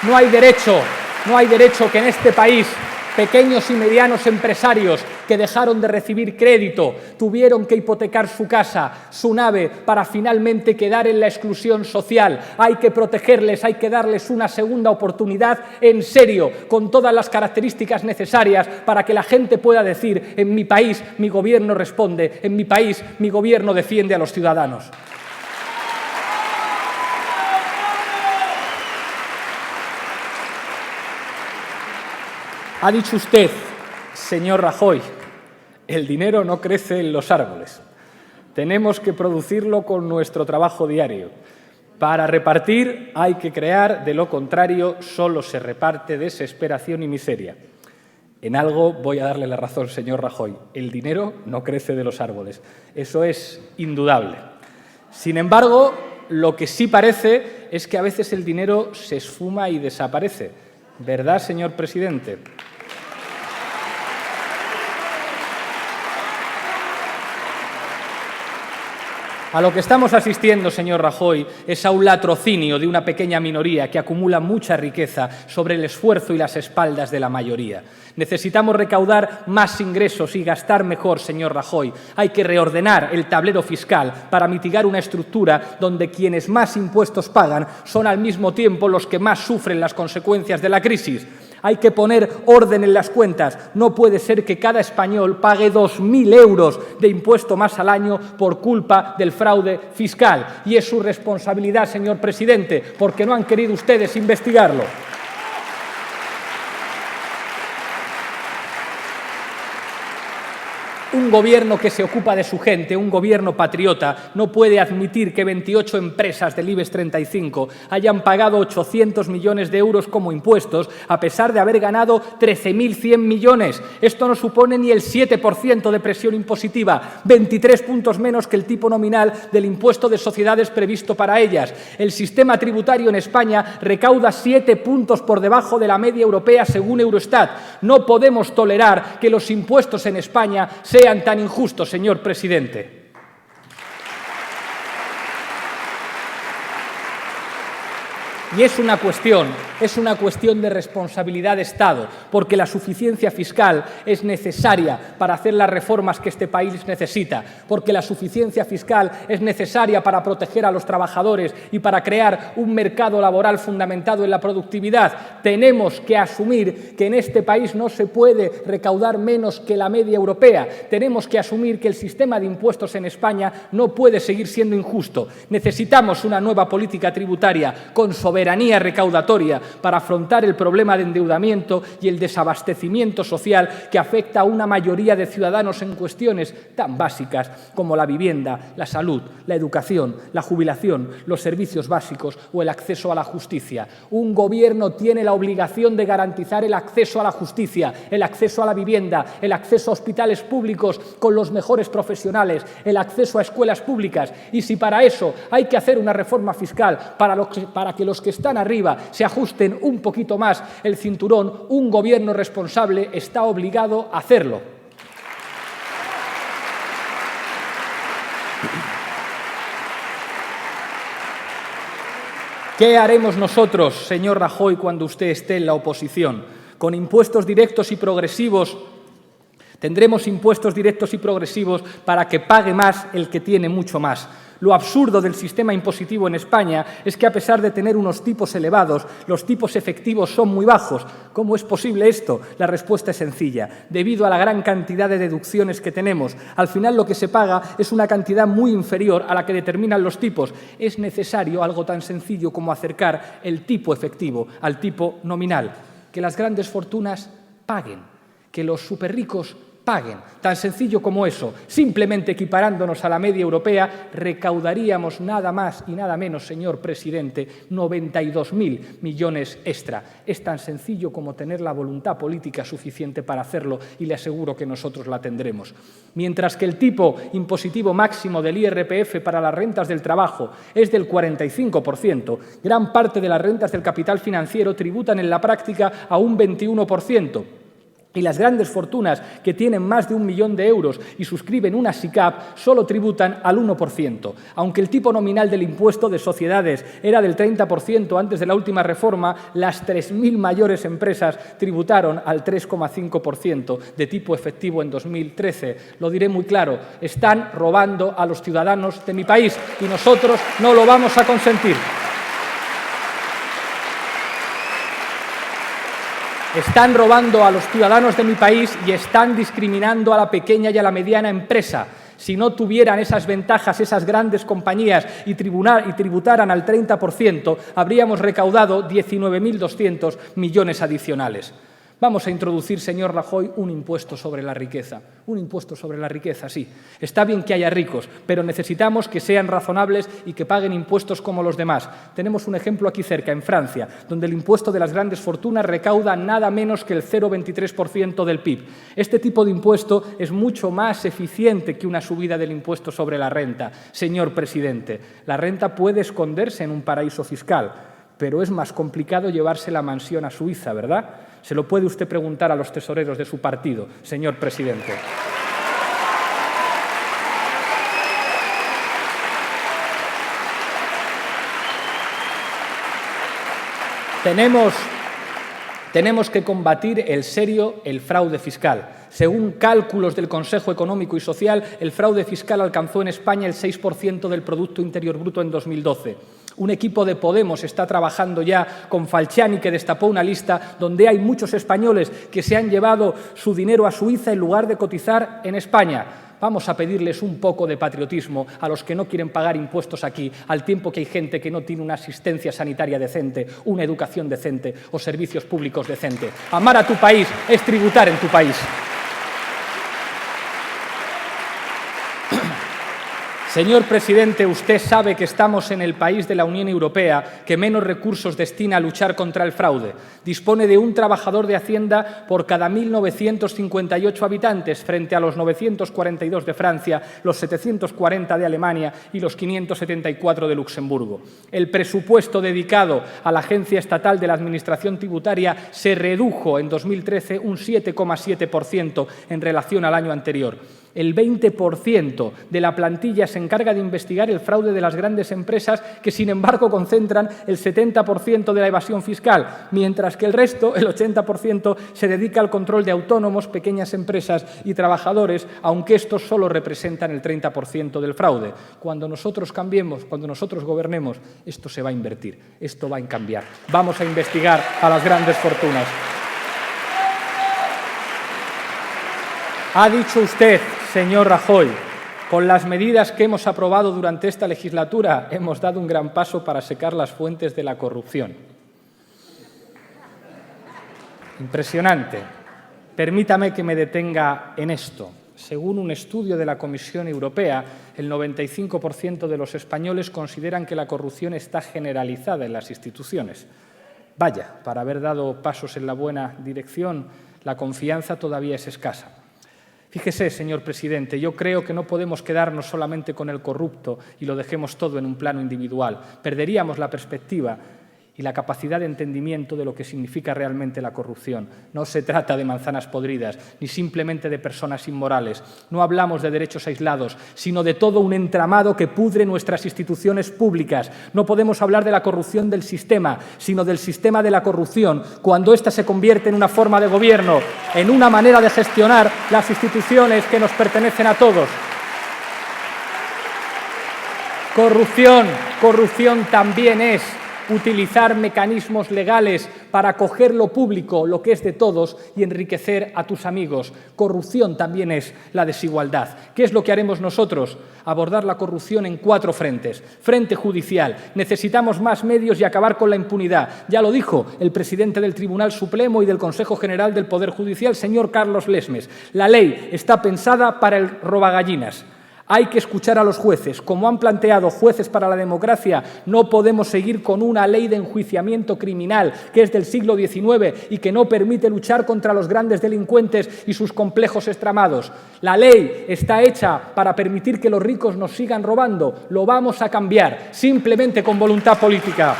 No hay derecho que en este país pequeños y medianos empresarios que dejaron de recibir crédito tuvieron que hipotecar su casa, su nave, para finalmente quedar en la exclusión social. Hay que protegerles, hay que darles una segunda oportunidad en serio, con todas las características necesarias para que la gente pueda decir: en mi país mi gobierno responde, en mi país mi gobierno defiende a los ciudadanos. Ha dicho usted, señor Rajoy, el dinero no crece en los árboles. Tenemos que producirlo con nuestro trabajo diario. Para repartir hay que crear, de lo contrario solo se reparte desesperación y miseria. En algo voy a darle la razón, señor Rajoy. El dinero no crece de los árboles. Eso es indudable. Sin embargo, lo que sí parece es que a veces el dinero se esfuma y desaparece. ¿Verdad, señor presidente? A lo que estamos asistiendo, señor Rajoy, es a un latrocinio de una pequeña minoría que acumula mucha riqueza sobre el esfuerzo y las espaldas de la mayoría. Necesitamos recaudar más ingresos y gastar mejor, señor Rajoy. Hay que reordenar el tablero fiscal para mitigar una estructura donde quienes más impuestos pagan son al mismo tiempo los que más sufren las consecuencias de la crisis. Hay que poner orden en las cuentas. No puede ser que cada español pague 2.000 euros de impuesto más al año por culpa del fraude fiscal. Y es su responsabilidad, señor presidente, porque no han querido ustedes investigarlo. Un gobierno que se ocupa de su gente, un gobierno patriota, no puede admitir que 28 empresas del IBEX 35 hayan pagado 800 millones de euros como impuestos, a pesar de haber ganado 13.100 millones. Esto no supone ni el 7% de presión impositiva, 23 puntos menos que el tipo nominal del impuesto de sociedades previsto para ellas. El sistema tributario en España recauda 7 puntos por debajo de la media europea según Eurostat. No podemos tolerar que los impuestos en España sean tan injustos, señor presidente. Y es una cuestión de responsabilidad de Estado, porque la suficiencia fiscal es necesaria para hacer las reformas que este país necesita, porque la suficiencia fiscal es necesaria para proteger a los trabajadores y para crear un mercado laboral fundamentado en la productividad. Tenemos que asumir que en este país no se puede recaudar menos que la media europea. Tenemos que asumir que el sistema de impuestos en España no puede seguir siendo injusto. Necesitamos una nueva política tributaria con soberanía recaudatoria para afrontar el problema de endeudamiento y el desabastecimiento social que afecta a una mayoría de ciudadanos en cuestiones tan básicas como la vivienda, la salud, la educación, la jubilación, los servicios básicos o el acceso a la justicia. Un gobierno tiene la obligación de garantizar el acceso a la justicia, el acceso a la vivienda, el acceso a hospitales públicos con los mejores profesionales, el acceso a escuelas públicas. Y si para eso hay que hacer una reforma fiscal para que los que están arriba se ajusten un poquito más el cinturón, un gobierno responsable está obligado a hacerlo. ¿Qué haremos nosotros, señor Rajoy, cuando usted esté en la oposición? Con impuestos directos y progresivos. Tendremos impuestos directos y progresivos para que pague más el que tiene mucho más. Lo absurdo del sistema impositivo en España es que, a pesar de tener unos tipos elevados, los tipos efectivos son muy bajos. ¿Cómo es posible esto? La respuesta es sencilla. Debido a la gran cantidad de deducciones que tenemos, al final lo que se paga es una cantidad muy inferior a la que determinan los tipos. Es necesario algo tan sencillo como acercar el tipo efectivo al tipo nominal. Que las grandes fortunas paguen, que los superricos paguen. Tan sencillo como eso. Simplemente equiparándonos a la media europea, recaudaríamos nada más y nada menos, señor presidente, 92.000 millones extra. Es tan sencillo como tener la voluntad política suficiente para hacerlo, y le aseguro que nosotros la tendremos. Mientras que el tipo impositivo máximo del IRPF para las rentas del trabajo es del 45%, gran parte de las rentas del capital financiero tributan en la práctica a un 21%. Y las grandes fortunas que tienen más de 1 millón de euros y suscriben una SICAP solo tributan al 1%. Aunque el tipo nominal del impuesto de sociedades era del 30% antes de la última reforma, las 3.000 mayores empresas tributaron al 3,5% de tipo efectivo en 2013. Lo diré muy claro, están robando a los ciudadanos de mi país y nosotros no lo vamos a consentir. Están robando a los ciudadanos de mi país y están discriminando a la pequeña y a la mediana empresa. Si no tuvieran esas ventajas, esas grandes compañías y tributaran al 30%, habríamos recaudado 19.200 millones adicionales. Vamos a introducir, señor Rajoy, un impuesto sobre la riqueza. Un impuesto sobre la riqueza, sí. Está bien que haya ricos, pero necesitamos que sean razonables y que paguen impuestos como los demás. Tenemos un ejemplo aquí cerca, en Francia, donde el impuesto de las grandes fortunas recauda nada menos que el 0,23% del PIB. Este tipo de impuesto es mucho más eficiente que una subida del impuesto sobre la renta. Señor presidente, la renta puede esconderse en un paraíso fiscal, pero es más complicado llevarse la mansión a Suiza, ¿verdad? Se lo puede usted preguntar a los tesoreros de su partido, señor presidente. Tenemos que combatir el fraude fiscal. Según cálculos del Consejo Económico y Social, el fraude fiscal alcanzó en España el 6% del Producto Interior Bruto en 2012. Un equipo de Podemos está trabajando ya con Falciani, que destapó una lista donde hay muchos españoles que se han llevado su dinero a Suiza en lugar de cotizar en España. Vamos a pedirles un poco de patriotismo a los que no quieren pagar impuestos aquí, al tiempo que hay gente que no tiene una asistencia sanitaria decente, una educación decente o servicios públicos decentes. Amar a tu país es tributar en tu país. Señor presidente, usted sabe que estamos en el país de la Unión Europea que menos recursos destina a luchar contra el fraude. Dispone de un trabajador de Hacienda por cada 1.958 habitantes, frente a los 942 de Francia, los 740 de Alemania y los 574 de Luxemburgo. El presupuesto dedicado a la Agencia Estatal de la Administración Tributaria se redujo en 2013 un 7,7% en relación al año anterior. El 20% de la plantilla se encarga de investigar el fraude de las grandes empresas que, sin embargo, concentran el 70% de la evasión fiscal, mientras que el resto, el 80%, se dedica al control de autónomos, pequeñas empresas y trabajadores, aunque estos solo representan el 30% del fraude. Cuando nosotros cambiemos, cuando nosotros gobernemos, esto se va a invertir, esto va a cambiar. Vamos a investigar a las grandes fortunas. Ha dicho usted, señor Rajoy, con las medidas que hemos aprobado durante esta legislatura hemos dado un gran paso para secar las fuentes de la corrupción. Impresionante. Permítame que me detenga en esto. Según un estudio de la Comisión Europea, el 95% de los españoles consideran que la corrupción está generalizada en las instituciones. Vaya, para haber dado pasos en la buena dirección, la confianza todavía es escasa. Fíjese, señor presidente, yo creo que no podemos quedarnos solamente con el corrupto y lo dejemos todo en un plano individual. Perderíamos la perspectiva y la capacidad de entendimiento de lo que significa realmente la corrupción. No se trata de manzanas podridas, ni simplemente de personas inmorales. No hablamos de derechos aislados, sino de todo un entramado que pudre nuestras instituciones públicas. No podemos hablar de la corrupción del sistema, sino del sistema de la corrupción, cuando ésta se convierte en una forma de gobierno, en una manera de gestionar las instituciones que nos pertenecen a todos. Corrupción también es utilizar mecanismos legales para coger lo público, lo que es de todos, y enriquecer a tus amigos. Corrupción también es la desigualdad. ¿Qué es lo que haremos nosotros? Abordar la corrupción en 4 frentes. Frente judicial. Necesitamos más medios y acabar con la impunidad. Ya lo dijo el presidente del Tribunal Supremo y del Consejo General del Poder Judicial, señor Carlos Lesmes. La ley está pensada para el robagallinas. Hay que escuchar a los jueces. Como han planteado Jueces para la Democracia, no podemos seguir con una ley de enjuiciamiento criminal que es del siglo XIX y que no permite luchar contra los grandes delincuentes y sus complejos estramados. La ley está hecha para permitir que los ricos nos sigan robando. Lo vamos a cambiar, simplemente con voluntad política.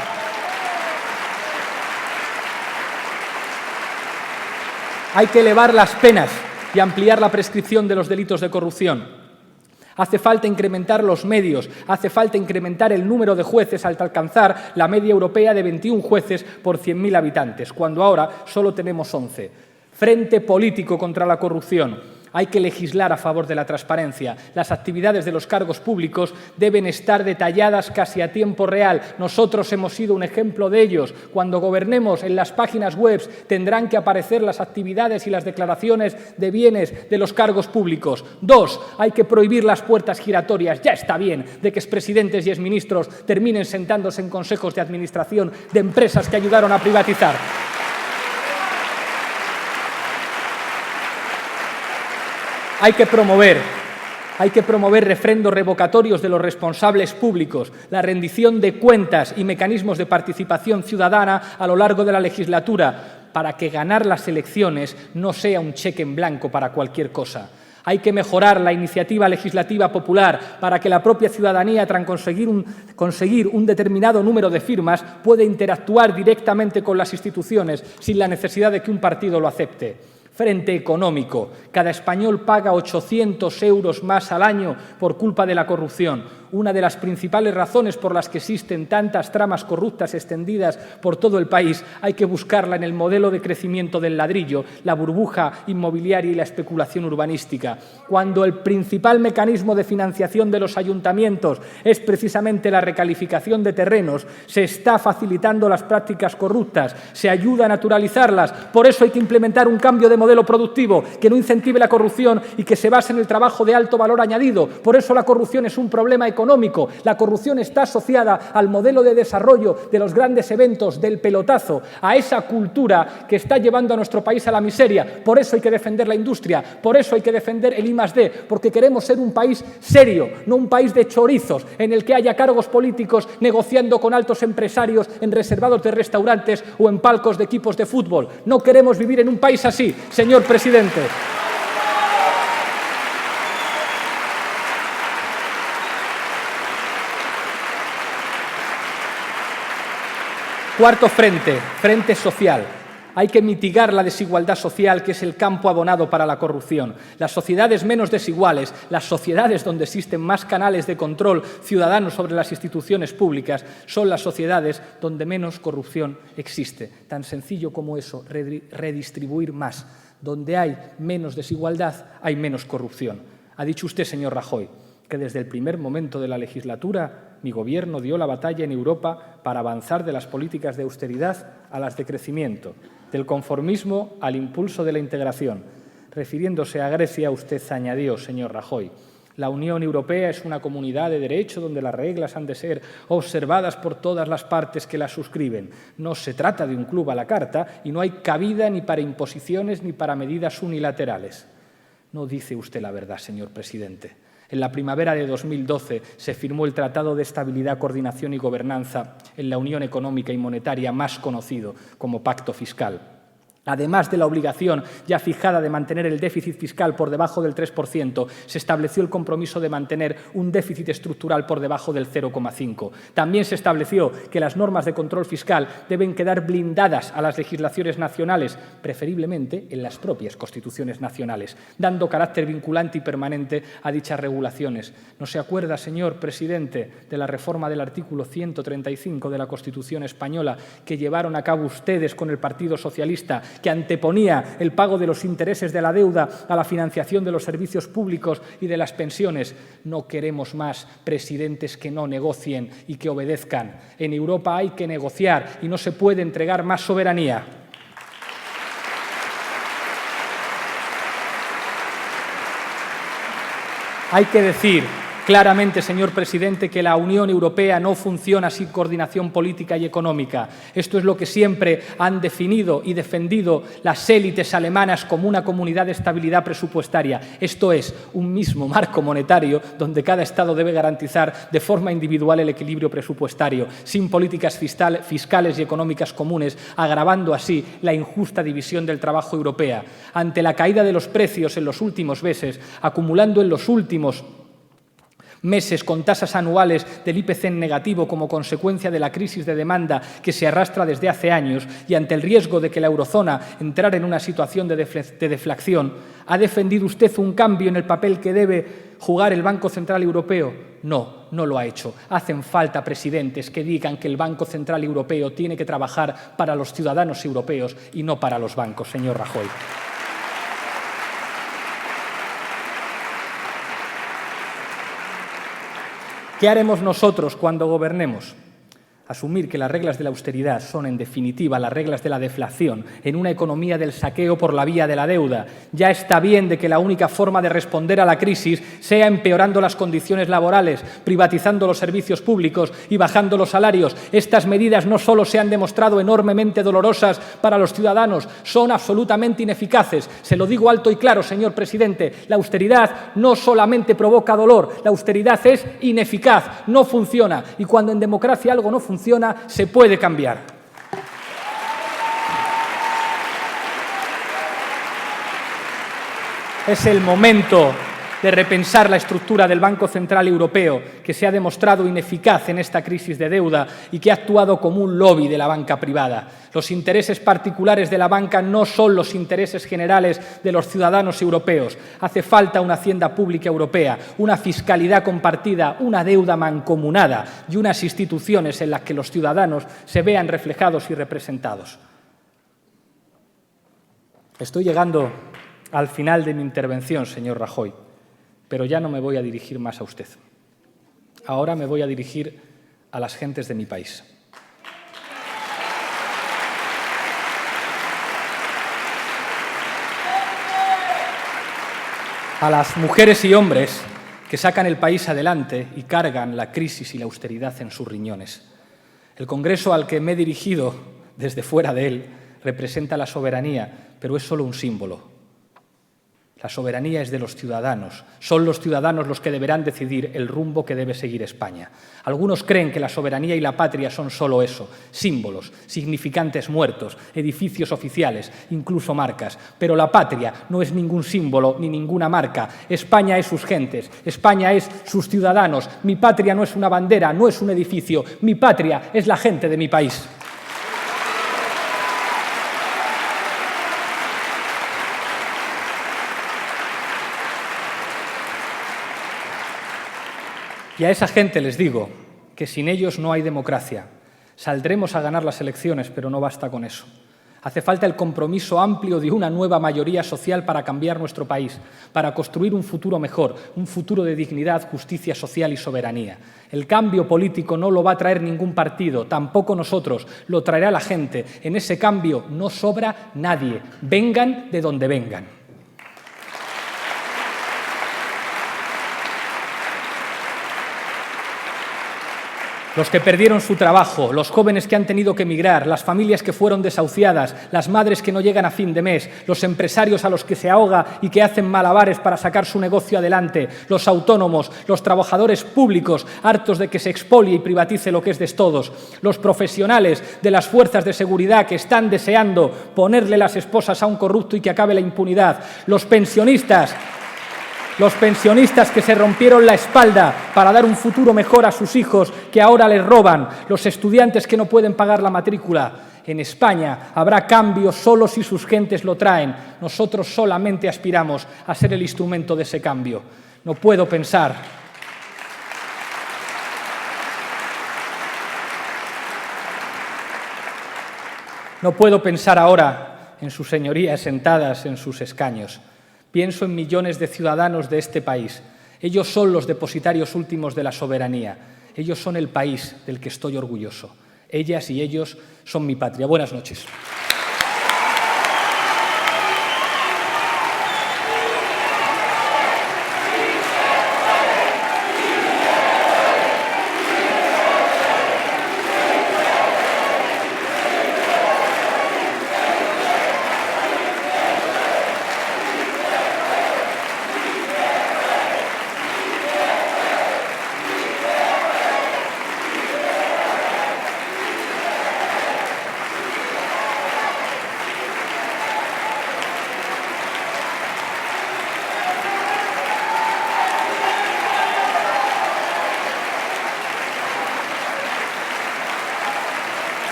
Hay que elevar las penas y ampliar la prescripción de los delitos de corrupción. Hace falta incrementar los medios, hace falta incrementar el número de jueces hasta alcanzar la media europea de 21 jueces por 100.000 habitantes, cuando ahora solo tenemos 11. Frente político contra la corrupción. Hay que legislar a favor de la transparencia. Las actividades de los cargos públicos deben estar detalladas casi a tiempo real. Nosotros hemos sido un ejemplo de ellos. Cuando gobernemos, en las páginas web tendrán que aparecer las actividades y las declaraciones de bienes de los cargos públicos. 2. Hay que prohibir las puertas giratorias. Ya está bien de que expresidentes y exministros terminen sentándose en consejos de administración de empresas que ayudaron a privatizar. Hay que promover refrendos revocatorios de los responsables públicos, la rendición de cuentas y mecanismos de participación ciudadana a lo largo de la legislatura, para que ganar las elecciones no sea un cheque en blanco para cualquier cosa. Hay que mejorar la iniciativa legislativa popular para que la propia ciudadanía, tras conseguir un determinado número de firmas, pueda interactuar directamente con las instituciones sin la necesidad de que un partido lo acepte. Frente económico. Cada español paga 800 euros más al año por culpa de la corrupción. Una de las principales razones por las que existen tantas tramas corruptas extendidas por todo el país hay que buscarla en el modelo de crecimiento del ladrillo, la burbuja inmobiliaria y la especulación urbanística. Cuando el principal mecanismo de financiación de los ayuntamientos es precisamente la recalificación de terrenos, se está facilitando las prácticas corruptas, se ayuda a naturalizarlas. Por eso hay que implementar un cambio de modelo productivo que no incentive la corrupción y que se base en el trabajo de alto valor añadido. Por eso la corrupción es un problema económico. La corrupción está asociada al modelo de desarrollo de los grandes eventos, del pelotazo, a esa cultura que está llevando a nuestro país a la miseria. Por eso hay que defender la industria, por eso hay que defender el I+D, porque queremos ser un país serio, no un país de chorizos, en el que haya cargos políticos negociando con altos empresarios en reservados de restaurantes o en palcos de equipos de fútbol. No queremos vivir en un país así, señor presidente. Cuarto frente, frente social. Hay que mitigar la desigualdad social, que es el campo abonado para la corrupción. Las sociedades menos desiguales, las sociedades donde existen más canales de control ciudadano sobre las instituciones públicas, son las sociedades donde menos corrupción existe. Tan sencillo como eso, redistribuir más. Donde hay menos desigualdad, hay menos corrupción. Ha dicho usted, señor Rajoy, que desde el primer momento de la legislatura mi Gobierno dio la batalla en Europa para avanzar de las políticas de austeridad a las de crecimiento, del conformismo al impulso de la integración. Refiriéndose a Grecia, usted añadió, señor Rajoy, la Unión Europea es una comunidad de derecho donde las reglas han de ser observadas por todas las partes que las suscriben. No se trata de un club a la carta y no hay cabida ni para imposiciones ni para medidas unilaterales. No dice usted la verdad, señor presidente. En la primavera de 2012 se firmó el Tratado de Estabilidad, Coordinación y Gobernanza en la Unión Económica y Monetaria, más conocido como Pacto Fiscal. Además de la obligación ya fijada de mantener el déficit fiscal por debajo del 3%, se estableció el compromiso de mantener un déficit estructural por debajo del 0,5%. También se estableció que las normas de control fiscal deben quedar blindadas a las legislaciones nacionales, preferiblemente en las propias constituciones nacionales, dando carácter vinculante y permanente a dichas regulaciones. ¿No se acuerda, señor presidente, de la reforma del artículo 135 de la Constitución española que llevaron a cabo ustedes con el Partido Socialista, que anteponía el pago de los intereses de la deuda a la financiación de los servicios públicos y de las pensiones? No queremos más presidentes que no negocien y que obedezcan. En Europa hay que negociar y no se puede entregar más soberanía. Hay que decir claramente, señor presidente, que la Unión Europea no funciona sin coordinación política y económica. Esto es lo que siempre han definido y defendido las élites alemanas como una comunidad de estabilidad presupuestaria. Esto es un mismo marco monetario donde cada Estado debe garantizar de forma individual el equilibrio presupuestario, sin políticas fiscales y económicas comunes, agravando así la injusta división del trabajo europea. Ante la caída de los precios en los últimos meses, acumulando en los últimos meses con tasas anuales del IPC en negativo como consecuencia de la crisis de demanda que se arrastra desde hace años, y ante el riesgo de que la eurozona entrara en una situación de deflación, ¿ha defendido usted un cambio en el papel que debe jugar el Banco Central Europeo? No, no lo ha hecho. Hacen falta presidentes que digan que el Banco Central Europeo tiene que trabajar para los ciudadanos europeos y no para los bancos, señor Rajoy. ¿Qué haremos nosotros cuando gobernemos? Asumir que las reglas de la austeridad son, en definitiva, las reglas de la deflación en una economía del saqueo por la vía de la deuda. Ya está bien de que la única forma de responder a la crisis sea empeorando las condiciones laborales, privatizando los servicios públicos y bajando los salarios. Estas medidas no solo se han demostrado enormemente dolorosas para los ciudadanos, son absolutamente ineficaces. Se lo digo alto y claro, señor presidente, la austeridad no solamente provoca dolor, la austeridad es ineficaz, no funciona. Y cuando en democracia algo no funciona, se puede cambiar. Es el momento de repensar la estructura del Banco Central Europeo, que se ha demostrado ineficaz en esta crisis de deuda y que ha actuado como un lobby de la banca privada. Los intereses particulares de la banca no son los intereses generales de los ciudadanos europeos. Hace falta una hacienda pública europea, una fiscalidad compartida, una deuda mancomunada y unas instituciones en las que los ciudadanos se vean reflejados y representados. Estoy llegando al final de mi intervención, señor Rajoy, pero ya no me voy a dirigir más a usted. Ahora me voy a dirigir a las gentes de mi país. A las mujeres y hombres que sacan el país adelante y cargan la crisis y la austeridad en sus riñones. El Congreso al que me he dirigido desde fuera de él representa la soberanía, pero es solo un símbolo. La soberanía es de los ciudadanos. Son los ciudadanos los que deberán decidir el rumbo que debe seguir España. Algunos creen que la soberanía y la patria son solo eso, símbolos, significantes muertos, edificios oficiales, incluso marcas. Pero la patria no es ningún símbolo ni ninguna marca. España es sus gentes, España es sus ciudadanos. Mi patria no es una bandera, no es un edificio. Mi patria es la gente de mi país. Y a esa gente les digo que sin ellos no hay democracia. Saldremos a ganar las elecciones, pero no basta con eso. Hace falta el compromiso amplio de una nueva mayoría social para cambiar nuestro país, para construir un futuro mejor, un futuro de dignidad, justicia social y soberanía. El cambio político no lo va a traer ningún partido, tampoco nosotros, lo traerá la gente. En ese cambio no sobra nadie, vengan de donde vengan. Los que perdieron su trabajo, los jóvenes que han tenido que emigrar, las familias que fueron desahuciadas, las madres que no llegan a fin de mes, los empresarios a los que se ahoga y que hacen malabares para sacar su negocio adelante, los autónomos, los trabajadores públicos hartos de que se expolie y privatice lo que es de todos, los profesionales de las fuerzas de seguridad que están deseando ponerle las esposas a un corrupto y que acabe la impunidad, los pensionistas que se rompieron la espalda para dar un futuro mejor a sus hijos que ahora les roban, los estudiantes que no pueden pagar la matrícula. En España habrá cambio solo si sus gentes lo traen. Nosotros solamente aspiramos a ser el instrumento de ese cambio. No puedo pensar ahora en sus señorías sentadas en sus escaños. Pienso en millones de ciudadanos de este país. Ellos son los depositarios últimos de la soberanía. Ellos son el país del que estoy orgulloso. Ellas y ellos son mi patria. Buenas noches.